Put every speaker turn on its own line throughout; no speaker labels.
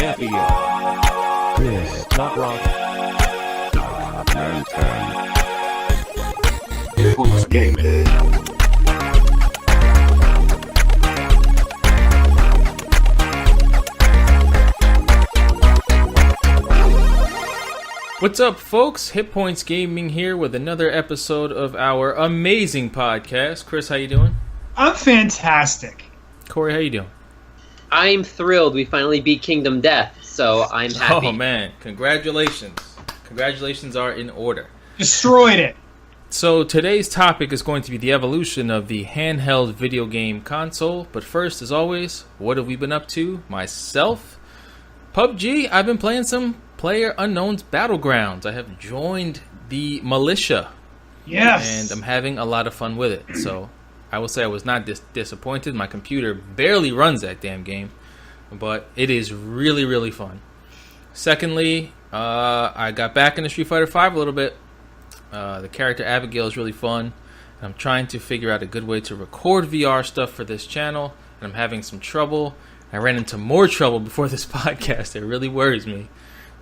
Champion. Chris, not rock. Who's gaming?
What's up, folks? Hit Points Gaming here with another episode of our amazing podcast. Chris, how you doing?
I'm fantastic.
Corey, how you doing?
I'm thrilled we finally beat Kingdom Death, so I'm happy.
Oh, man. Congratulations. Congratulations are in order.
Destroyed it.
So today's topic is going to be the evolution of the handheld video game console. But first, as always, what have we been up to? Myself, PUBG. I've been playing some PlayerUnknown's Battlegrounds. I have joined the militia.
Yes.
And I'm having a lot of fun with it. So I will say I was not disappointed. My computer barely runs that damn game, but it is really, really fun. Secondly, I got back into Street Fighter V a little bit. The character Abigail is really fun. And I'm trying to figure out a good way to record VR stuff for this channel, and I'm having some trouble. I ran into more trouble before this podcast. It really worries me.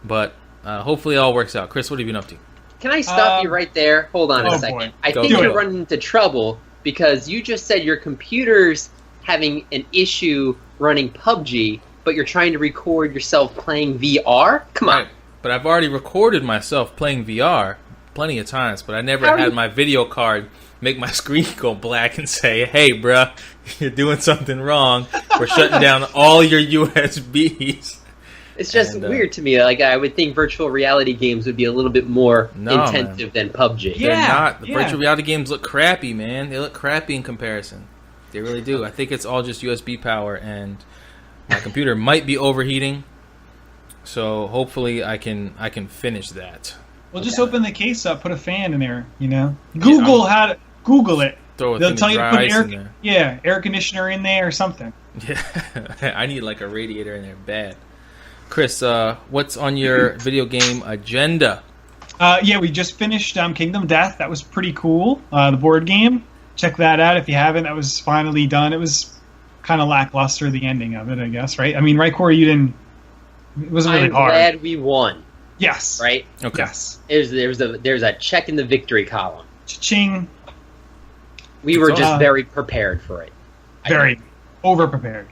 But hopefully it all works out. Chris, what have you been up to?
Can I stop you right there? Hold on a second.
Boy.
I think you're running into trouble because you just said your computer's having an issue running PUBG, but you're trying to record yourself playing VR? Come on.
Right. But I've already recorded myself playing VR plenty of times, but I never had my video card make my screen go black and say, hey, bruh, you're doing something wrong. We're shutting down all your USBs.
It's just weird to me. Like, I would think virtual reality games would be a little bit more intensive than PUBG.
They're not. The virtual reality games look crappy, man. They look crappy in comparison. They really do. I think it's all just USB power, and my computer might be overheating. So hopefully I can finish that.
Well, just open the case up, put a fan in there, you know. Google it. They'll tell you to put air conditioner in there or something.
Yeah, I need like a radiator in there bad. Chris, what's on your video game agenda?
We just finished Kingdom Death. That was pretty cool. The board game. Check that out if you haven't. That was finally done. It was kind of lackluster, the ending of it, I guess, right? I mean, right, Corey, you didn't... It wasn't really hard.
I'm glad we won.
Yes.
Right?
Okay.
Yes.
There's a check in the victory column.
Cha-ching.
We were just very prepared for it.
Very over-prepared.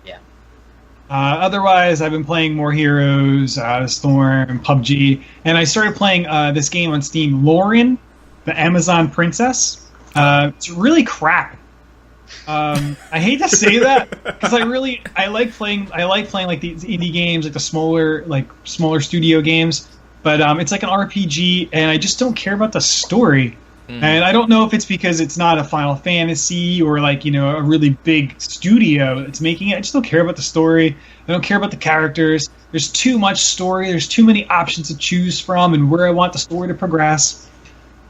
Yeah.
Otherwise, I've been playing more Heroes, Storm, PUBG, and I started playing this game on Steam, Lauren, the Amazon Princess. It's really crap. I hate to say that because I like playing like these indie games, like the smaller studio games, but it's like an RPG, and I just don't care about the story. And I don't know if it's because it's not a Final Fantasy or like, you know, a really big studio that's making it. I just don't care about the story. I don't care about the characters. There's too much story. There's too many options to choose from and where I want the story to progress.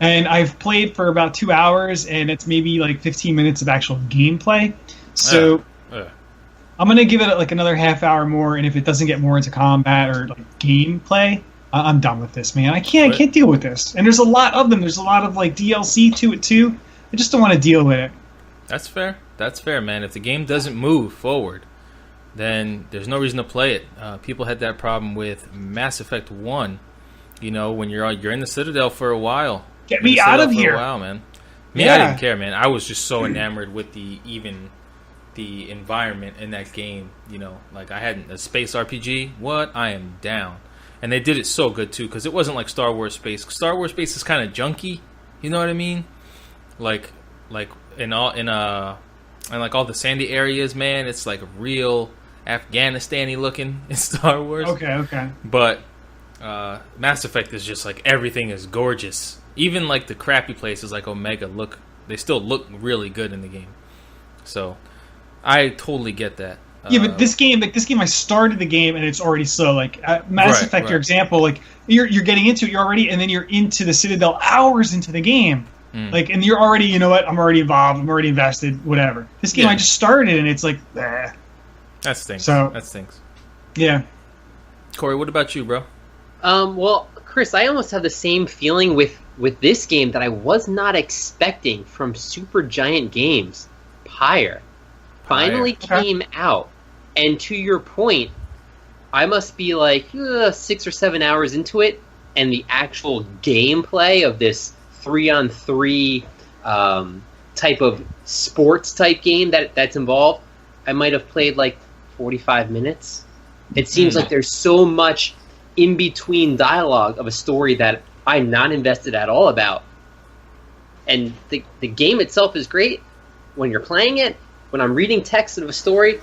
And I've played for about 2 hours, and it's maybe like 15 minutes of actual gameplay. So I'm going to give it like another half hour more, and if it doesn't get more into combat or like gameplay, I'm done with this, man. I can't deal with this. And there's a lot of them. There's a lot of like DLC to it too. I just don't want to deal with it.
That's fair. That's fair, man. If the game doesn't move forward, then there's no reason to play it. People had that problem with Mass Effect 1. You know, when you're in the Citadel for a while.
Get me out of here.
For a while, man. I didn't care, man. I was just so enamored with the environment in that game. You know, like I had a space RPG. What? I am down. And they did it so good too, because it wasn't like Star Wars Space. Star Wars Space is kind of junky, you know what I mean? Like in all the sandy areas, man. It's like real Afghanistan-y looking in Star Wars.
Okay.
But Mass Effect is just like everything is gorgeous. Even like the crappy places like Omega they still look really good in the game. So I totally get that.
Yeah, but this game, I started the game and it's already slow. Like Mass Effect, your example, like you're getting into it, and then you're into the Citadel hours into the game. Like, and you're already, you know what? I'm already involved. I'm already invested. Whatever. This game, I just started and it's like,
that stinks. That stinks.
Yeah.
Corey, what about you, bro?
Well, Chris, I almost have the same feeling with this game that I was not expecting from Supergiant Games. Pyre finally came out, and to your point, I must be like 6 or 7 hours into it, and the actual gameplay of this 3-on-3 type of sports type game that's involved, I might have played like 45 minutes. It seems like there's so much in between dialogue of a story that I'm not invested at all about. And the game itself is great when you're playing it. When I'm reading text of a story,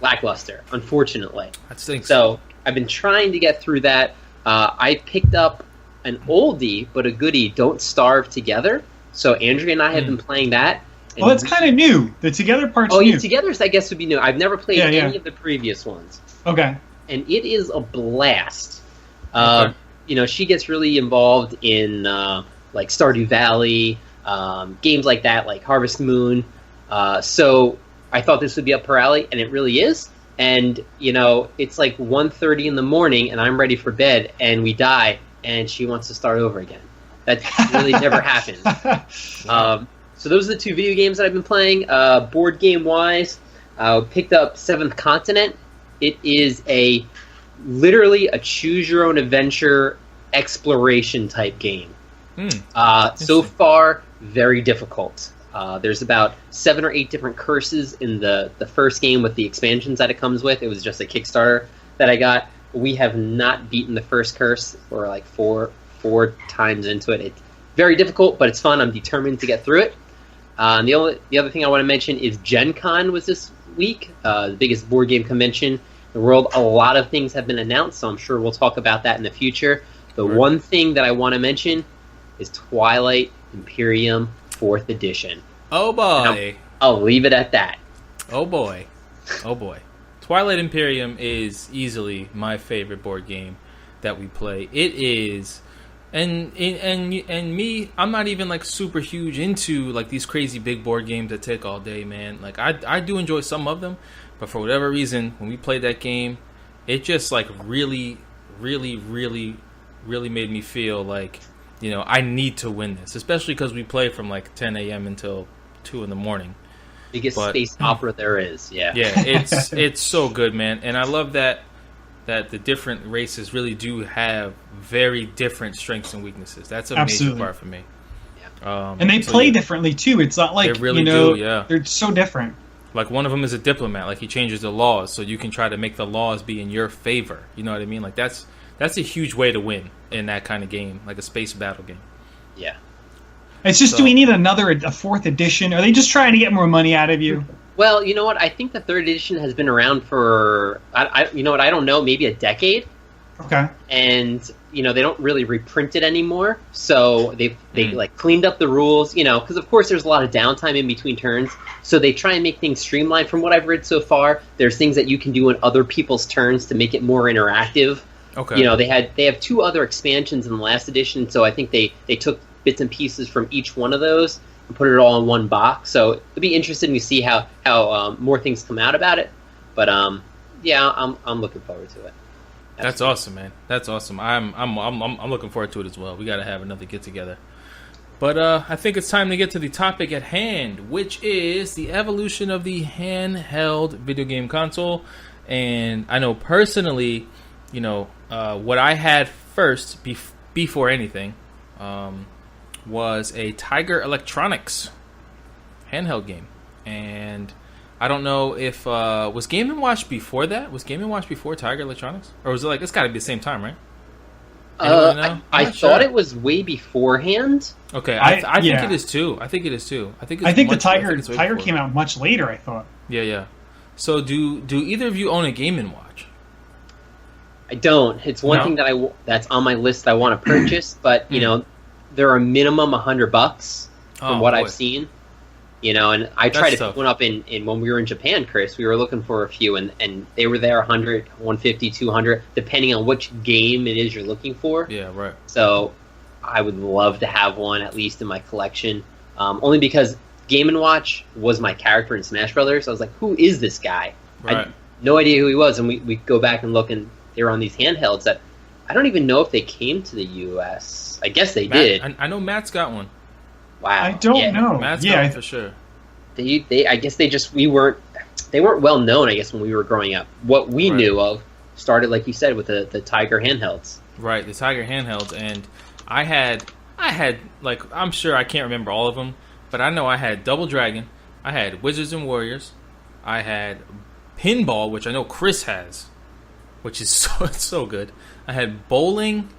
lackluster, unfortunately.
I think
So I've been trying to get through that. I picked up an oldie but a goodie, Don't Starve Together. So Andrea and I have been playing that.
Well, it's kind of new. The Together part's new.
Yeah, Together's I guess would be new. I've never played any of the previous ones.
Okay.
And it is a blast.
Okay.
She gets really involved in like Stardew Valley, games like that, like Harvest Moon. So I thought this would be up her alley, and it really is. And, it's like 1:30 in the morning, and I'm ready for bed, and we die, and she wants to start over again. That really never happens. So those are the 2 video games that I've been playing. Board game-wise, picked up Seventh Continent. It is literally a choose-your-own-adventure exploration type game. So far, very difficult. There's about 7 or 8 different curses in the first game with the expansions that it comes with. It was just a Kickstarter that I got. We have not beaten the first curse. We're like four times into it. It's very difficult, but it's fun. I'm determined to get through it. And the other thing I want to mention is Gen Con was this week, the biggest board game convention in the world. A lot of things have been announced, so I'm sure we'll talk about that in the future. The one thing that I want to mention is Twilight Imperium 4th edition.
Oh boy.
I'll leave it at that.
Oh boy. Twilight Imperium is easily my favorite board game that we play. It is, and me, I'm not even like super huge into like these crazy big board games that take all day, man. Like I do enjoy some of them, but for whatever reason, when we played that game, it just like really made me feel like, I need to win this, especially because we play from like 10 a.m. until 2 in the morning.
Biggest space opera there is, yeah.
Yeah, it's so good, man. And I love that the different races really do have very different strengths and weaknesses. That's a major part for me. Yeah.
And they play differently too. It's not like,
they really do,
they're so different.
Like one of them is a diplomat, like he changes the laws so you can try to make the laws be in your favor. You know what I mean? Like that's a huge way to win in that kind of game, like a space battle game.
Yeah.
It's just, do we need a 4th edition? Are they just trying to get more money out of you?
Well, you know what? I think the 3rd edition has been around for, I don't know, maybe a decade.
Okay.
And, they don't really reprint it anymore. So they like cleaned up the rules, because of course there's a lot of downtime in between turns. So they try and make things streamlined. From what I've read so far, there's things that you can do in other people's turns to make it more interactive.
Okay.
They have 2 other expansions in the last edition, so I think they took bits and pieces from each one of those and put it all in one box. So it'll be interesting to see how more things come out about it. But yeah, I'm looking forward to it.
That's awesome, man. That's awesome. I'm looking forward to it as well. We got to have another get together. But I think it's time to get to the topic at hand, which is the evolution of the handheld video game console. And I know personally, what I had first before anything was a Tiger Electronics handheld game. And I don't know if was Game & Watch before that? Was Game & Watch before Tiger Electronics? Or was it like, it's got to be the same time, right?
I thought it was way beforehand.
Okay, I think it is too. I think
the Tiger came out much later, I thought.
Yeah. So do either of you own a Game & Watch?
I don't. It's one thing that's on my list I want to purchase, but they're a minimum $100 from what I've seen. And I tried to pick one up in when we were in Japan, Chris. We were looking for a few, and they were there 100, 150, 200, depending on which game it is you're looking for.
Yeah, right. So
I would love to have one, at least in my collection, only because Game & Watch was my character in Smash Brothers. I was like, who is this guy?
Right.
I had no idea who he was, and we go back and look, and they were on these handhelds that I don't even know if they came to the U.S. I guess they did.
I know Matt's got one.
Wow.
I don't know.
Matt's got one for sure.
I guess they weren't well known, I guess, when we were growing up. What we knew of started, like you said, with the Tiger handhelds.
Right, the Tiger handhelds, and I had like, I'm sure I can't remember all of them, but I know I had Double Dragon, I had Wizards and Warriors, I had Pinball, which I know Chris has, which is so good. I had bowling,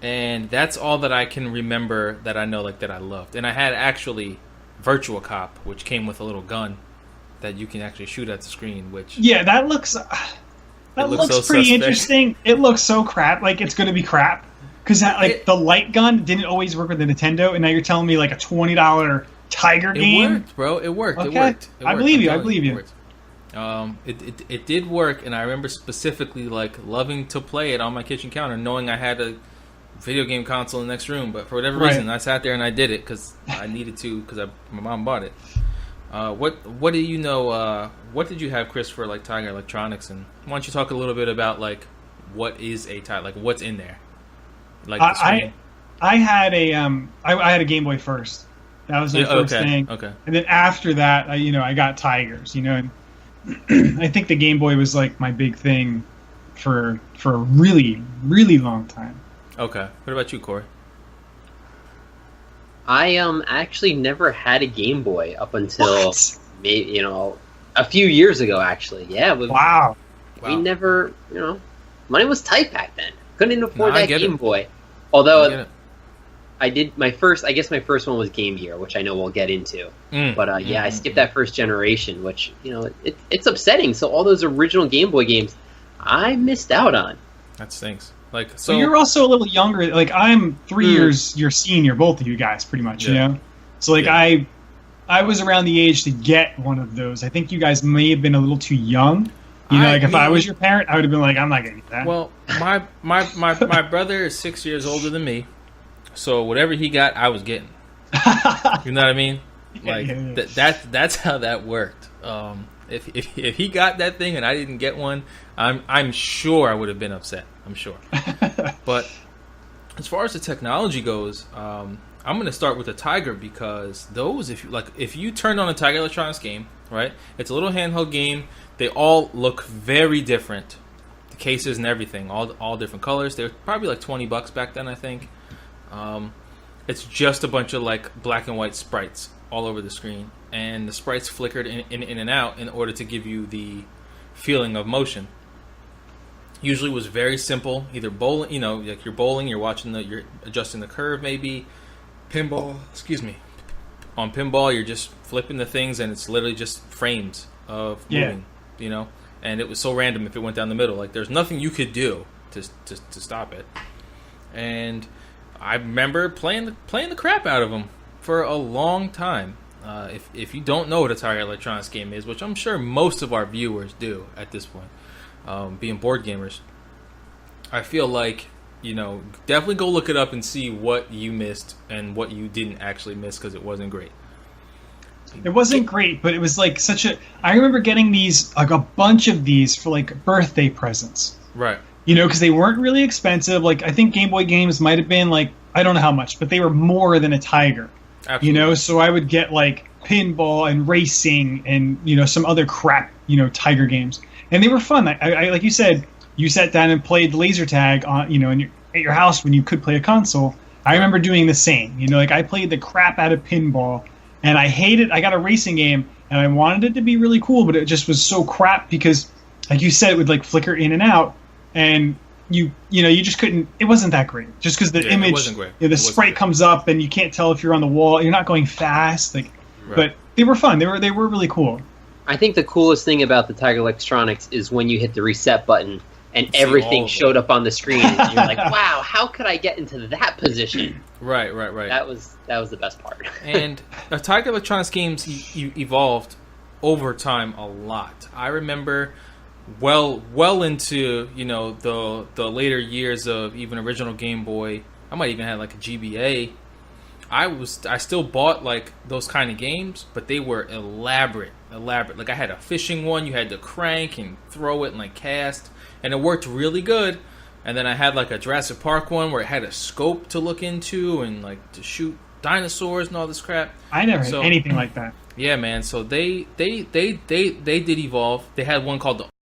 and that's all that I can remember that I know, like, that I loved. And I had actually Virtua Cop, which came with a little gun that you can actually shoot at the screen. Which
that looks
so
pretty
suspect.
interesting. It looks so crap, like it's going to be crap. Because the light gun didn't always work with the Nintendo, and now you're telling me like a $20 Tiger game.
It worked, bro. It worked.
Okay.
It worked.
I believe you. I believe you.
It did work, and I remember specifically like loving to play it on my kitchen counter, knowing I had a video game console in the next room. But for whatever reason, I sat there and I did it because I needed to, because my mom bought it. What do you know? What did you have, Chris, for like Tiger Electronics? And why don't you talk a little bit about like what is a Tiger, like what's in there? Like
I had a Game Boy first. That was my first thing.
Okay.
And then after that, I got Tigers. And I think the Game Boy was like my big thing for a really, really long time.
Okay. What about you, Corey?
I actually never had a Game Boy up until maybe a few years ago. Actually, yeah.
Wow.
We never, money was tight back then. Couldn't afford that Game Boy. Although I did my first one was Game Gear, which I know we'll get into. But I skipped that first generation, which it's upsetting. So all those original Game Boy games, I missed out on.
That stinks. Like,
so you're also a little younger. Like, I'm 3 years your senior, both of you guys, pretty much. So like I was around the age to get one of those. I think you guys may have been a little too young. If I was your parent, I would have been like, I'm not gonna get that.
Well, my brother is 6 years older than me, so whatever he got, I was getting. You know what I mean? Like that's how that worked. If he got that thing and I didn't get one, I'm sure I would have been upset. I'm sure. But as far as the technology goes, I'm going to start with the Tiger, because those, if you turn on a Tiger Electronics game, right? It's a little handheld game. They all look very different. The cases and everything, all different colors. They're probably like $20 back then, I think. It's just a bunch of like black and white sprites all over the screen, and the sprites flickered in and out in order to give you the feeling of motion. Usually was very simple. Either bowling, like you're bowling, you're adjusting the curve, maybe pinball. Excuse me. On pinball, you're just flipping the things, and it's literally just frames of moving. And it was so random if it went down the middle. Like, there's nothing you could do to stop it. And I remember playing the crap out of them for a long time. If you don't know what a Tiger Electronics game is, which I'm sure most of our viewers do at this point, being board gamers, I feel like definitely go look it up and see what you missed and what you didn't actually miss, because it wasn't great.
It wasn't great, but it was like I remember getting these, like a bunch of these for like birthday presents.
Right.
Because they weren't really expensive. Like, I think Game Boy games might have been like, I don't know how much, but they were more than a Tiger. Absolutely. So I would get like pinball and racing and some other crap, Tiger games, and they were fun. I like you said, you sat down and played laser tag on at your house when you could play a console. I remember doing the same. Like, I played the crap out of pinball, and I hated. I got a racing game, and I wanted it to be really cool, but it just was so crap because, like you said, it would like flicker in and out, and you just couldn't. It wasn't that great, just because the image,
wasn't great.
The sprite comes up, and you can't tell if you're on the wall. You're not going fast, like.
Right.
But they were fun. They were really cool.
I think the coolest thing about the Tiger Electronics is when you hit the reset button and everything showed up on the screen, and you're like, "Wow, how could I get into that position?"
Right.
That was the best part.
And Tiger Electronics games evolved over time a lot. I remember well into the later years of even original Game Boy. I might even have like a GBA. I still bought like those kind of games, but they were elaborate. Like, I had a fishing one, you had to crank and throw it and like cast, and it worked really good. And then I had like a Jurassic Park one where it had a scope to look into and like to shoot dinosaurs and all this crap.
I never had anything like that.
Yeah, man. So they did evolve. They had one called the